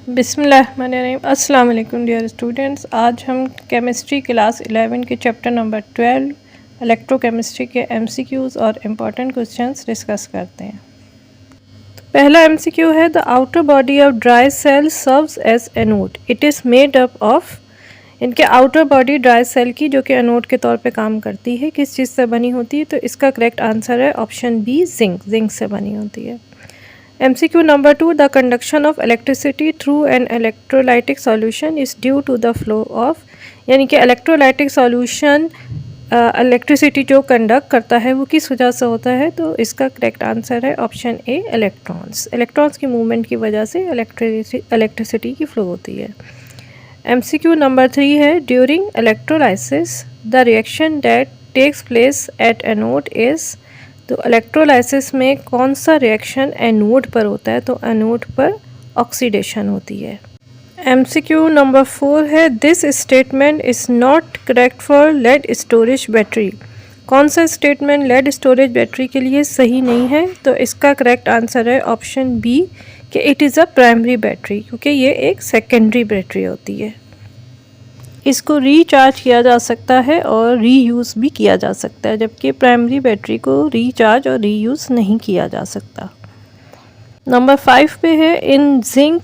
बिस्मिल्लाहिर्रहमानिर्रहीम। अस्सलाम वालेकुम डियर स्टूडेंट्स। आज हम केमिस्ट्री क्लास 11 के चैप्टर नंबर 12 इलेक्ट्रोकेमिस्ट्री के एमसीक्यूज़ और इम्पॉर्टेंट क्वेश्चंस डिस्कस करते हैं। तो पहला एमसीक्यू है the outer body of dry cell serves as anode. It is made up of. इनके आउटर बॉडी ड्राई सेल की जो कि एनोड के तौर पे काम करती है, किस चीज़ से बनी होती है? तो इसका करेक्ट आंसर है ऑप्शन बी, जिंक से बनी होती है। MCQ number 2 the conduction of electricity through an electrolytic solution is due to the flow of, यानी कि इलेक्ट्रोलाइटिक सॉल्यूशन इलेक्ट्रिसिटी जो कंडक्ट करता है वो किस वजह से होता है? तो इसका करेक्ट आंसर है ऑप्शन ए, इलेक्ट्रॉन्स की मूवमेंट की वजह से इलेक्ट्रिसिटी की फ्लो होती है। MCQ नंबर 3 है during electrolysis the reaction that takes place at anode is. तो इलेक्ट्रोलाइसिस में कौन सा रिएक्शन एनोड पर होता है? तो एनोड पर ऑक्सीडेशन होती है। MCQ नंबर 4 है this statement is not correct for lead storage battery. कौन सा स्टेटमेंट लेड स्टोरेज बैटरी के लिए सही नहीं है? तो इसका करेक्ट आंसर है ऑप्शन बी कि it is a primary battery, क्योंकि ये एक सेकेंडरी बैटरी होती है। इसको रीचार्ज किया जा सकता है और रीयूज़ भी किया जा सकता है, जबकि प्राइमरी बैटरी को रीचार्ज और रीयूज़ नहीं किया जा सकता। नंबर 5 पे है in zinc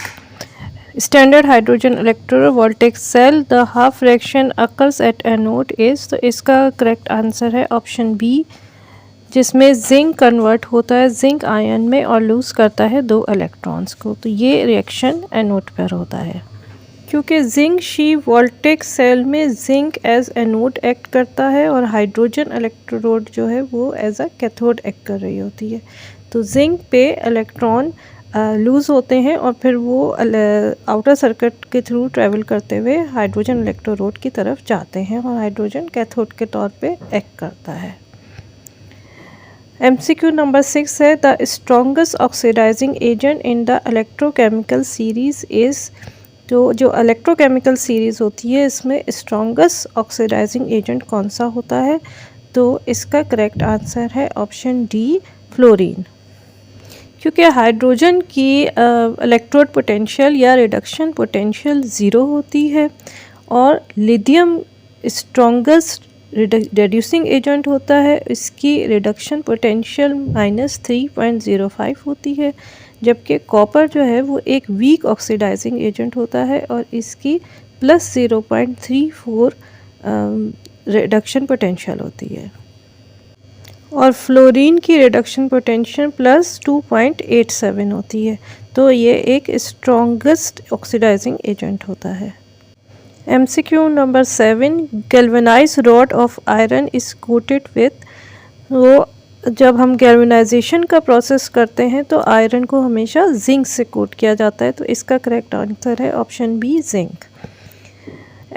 standard hydrogen electrovoltaic cell the half reaction occurs at anode is. तो इसका करेक्ट आंसर है ऑप्शन बी, जिसमें जिंक कन्वर्ट होता है जिंक आयन में और लूज़ करता है 2 इलेक्ट्रॉन्स को। तो ये रिएक्शन एनोड पर होता है, क्योंकि जिंक शी वोल्टिक सेल में जिंक एज एनोड एक्ट करता है और हाइड्रोजन इलेक्ट्रोड जो है वो एज अ कैथोड एक्ट कर रही होती है। तो जिंक पे इलेक्ट्रॉन लूज़ होते हैं और फिर वो आउटर सर्किट के थ्रू ट्रैवल करते हुए हाइड्रोजन इलेक्ट्रोड की तरफ जाते हैं और हाइड्रोजन कैथोड के तौर पे एक्ट करता है। MCQ नंबर 6 है the strongest oxidising agent in the electrochemical series is. तो जो इलेक्ट्रोकेमिकल सीरीज़ होती है इसमें स्ट्रॉन्गेस्ट ऑक्सीडाइजिंग एजेंट कौन सा होता है? तो इसका करेक्ट आंसर है ऑप्शन डी, फ्लोरीन, क्योंकि हाइड्रोजन की इलेक्ट्रोड पोटेंशियल या रिडक्शन पोटेंशियल ज़ीरो होती है और लिथियम स्ट्रॉन्गेस्ट रिड्यूसिंग एजेंट होता है, इसकी रिडक्शन पोटेंशियल -3.05 होती है, जबकि कॉपर जो है वो एक वीक ऑक्सीडाइजिंग एजेंट होता है और इसकी +0.34 रिडक्शन पोटेंशियल होती है और फ्लोरीन की रिडक्शन पोटेंशियल +2.87 होती है। तो ये एक स्ट्रॉन्गेस्ट ऑक्सीडाइजिंग एजेंट होता है। MCQ number 7 galvanise rod of iron is coated with. वो जब हम गैल्वेनाइजेशन का प्रोसेस करते हैं तो आयरन को हमेशा जिंक से कोट किया जाता है। तो इसका करेक्ट आंसर है option B, zinc.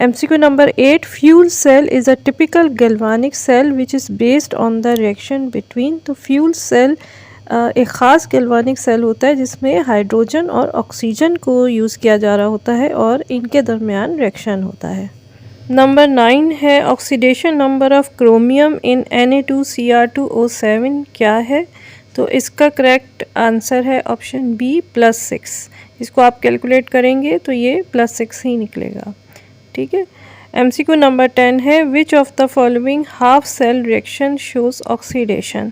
MCQ number 8 fuel cell is a typical galvanic cell which is based on the reaction between. तो फ्यूल सेल एक ख़ास गैल्वानिक सेल होता है जिसमें हाइड्रोजन और ऑक्सीजन को यूज़ किया जा रहा होता है और इनके दरमियान रिएक्शन होता है। नंबर 9 है oxidation number of chromium in Na2Cr2O7 क्या है? तो इसका करेक्ट आंसर है ऑप्शन बी, +6। इसको आप कैलकुलेट करेंगे तो ये +6 ही निकलेगा, ठीक है। MCQ नंबर 10 है which of the following half cell reaction shows oxidation.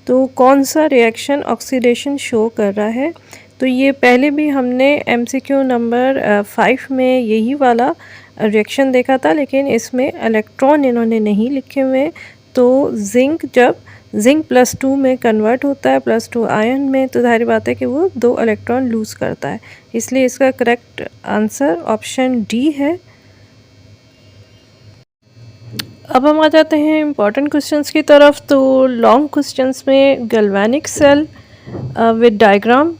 तो कौन सा रिएक्शन ऑक्सीडेशन शो कर रहा है? तो ये पहले भी हमने MCQ नंबर 5 में यही वाला रिएक्शन देखा था, लेकिन इसमें इलेक्ट्रॉन इन्होंने नहीं लिखे हुए। तो जिंक जब जिंक +2 में कन्वर्ट होता है +2 आयन में, तो जाहिर बात है कि वो 2 इलेक्ट्रॉन लूज़ करता है, इसलिए इसका करेक्ट आंसर ऑप्शन डी है। अब हम आ जाते हैं इम्पॉर्टेंट क्वेश्चंस की तरफ। तो लॉन्ग क्वेश्चंस में गैल्वेनिक सेल विद डायग्राम,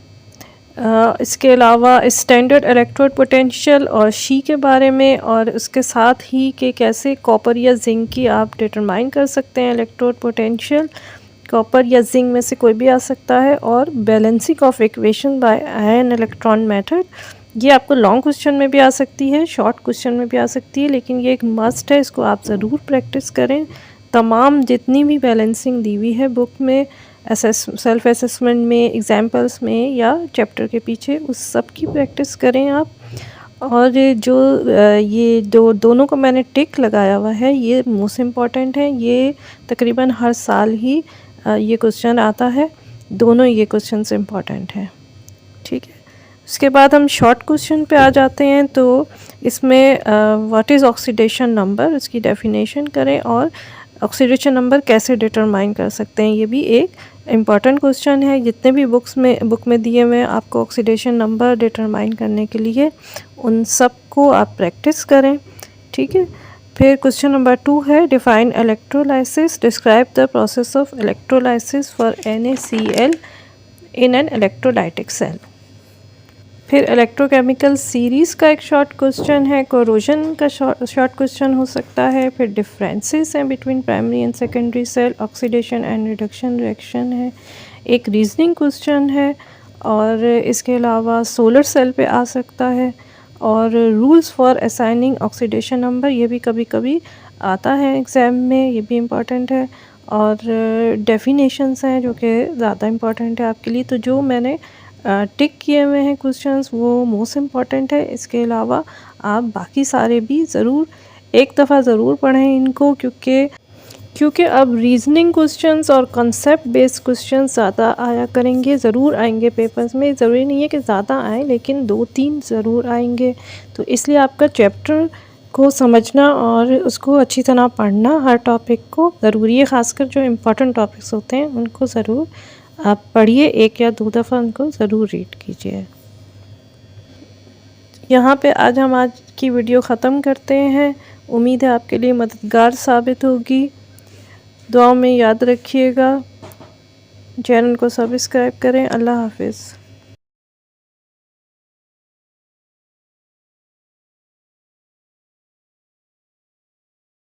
इसके अलावा स्टैंडर्ड इलेक्ट्रोड पोटेंशियल और शी के बारे में, और उसके साथ ही कि कैसे कॉपर या जिंक की आप डिटरमाइन कर सकते हैं इलेक्ट्रोड पोटेंशियल। कॉपर या जिंक में से कोई भी आ सकता है, और balancing of equation by ion electron method. ये आपको लॉन्ग क्वेश्चन में भी आ सकती है, शॉर्ट क्वेश्चन में भी आ सकती है, लेकिन ये एक मस्ट है, इसको आप ज़रूर प्रैक्टिस करें। तमाम जितनी भी बैलेंसिंग दी हुई है बुक में सेल्फ असेसमेंट में, एग्जाम्पल्स में या चैप्टर के पीछे, उस सब की प्रैक्टिस करें आप। और ये दोनों को मैंने टिक लगाया हुआ है, ये मोस्ट इम्पॉर्टेंट है। ये तकरीबन हर साल ही ये क्वेश्चन आता है, दोनों ये क्वेश्चंस इम्पॉर्टेंट हैं। ठीक है, उसके बाद हम शॉर्ट क्वेश्चन पे आ जाते हैं। तो इसमें व्हाट इज़ ऑक्सीडेशन नंबर, इसकी डेफिनेशन करें, और ऑक्सीडेशन नंबर कैसे डिटरमाइन कर सकते हैं, ये भी एक इम्पॉर्टेंट क्वेश्चन है। जितने भी बुक में दिए हुए हैं आपको ऑक्सीडेशन नंबर डिटरमाइन करने के लिए, उन सब को आप प्रैक्टिस करें। ठीक है, फिर क्वेश्चन नंबर 2 है define electrolysis, describe the process of electrolysis for NaCl in an electrolytic cell. फिर इलेक्ट्रोकेमिकल सीरीज़ का एक शॉर्ट क्वेश्चन है, कोरोजन का शॉर्ट क्वेश्चन हो सकता है। फिर डिफरेंसेस हैं between primary and secondary cell, oxidation and reduction reaction है, एक रीजनिंग क्वेश्चन है, और इसके अलावा सोलर सेल पे आ सकता है, और rules for assigning oxidation number, ये भी कभी कभी आता है एग्ज़ाम में, ये भी इम्पॉर्टेंट है। और डेफिनेशंस हैं जो कि ज़्यादा इम्पॉर्टेंट है आपके लिए। तो जो मैंने टिक किए हुए हैं क्वेश्चंस वो मोस्ट इम्पॉर्टेंट है। इसके अलावा आप बाकी सारे भी ज़रूर एक दफ़ा ज़रूर पढ़ें इनको, क्योंकि अब रीजनिंग क्वेश्चंस और कॉन्सेप्ट बेस्ड क्वेश्चंस ज़्यादा आया करेंगे, ज़रूर आएंगे पेपर्स में। ज़रूरी नहीं है कि ज़्यादा आएँ, लेकिन 2-3 ज़रूर आएंगे। तो इसलिए आपका चैप्टर को समझना और उसको अच्छी तरह पढ़ना, हर टॉपिक को ज़रूरी है। ख़ासकर जो इम्पोर्टेंट टॉपिक्स होते हैं उनको ज़रूर आप पढ़िए, 1 या 2 दफ़ा उनको ज़रूर रीड कीजिए। यहाँ पे आज की वीडियो ख़त्म करते हैं। उम्मीद है आपके लिए मददगार साबित होगी। दुआ में याद रखिएगा, चैनल को सब्सक्राइब करें। अल्लाह हाफिज़।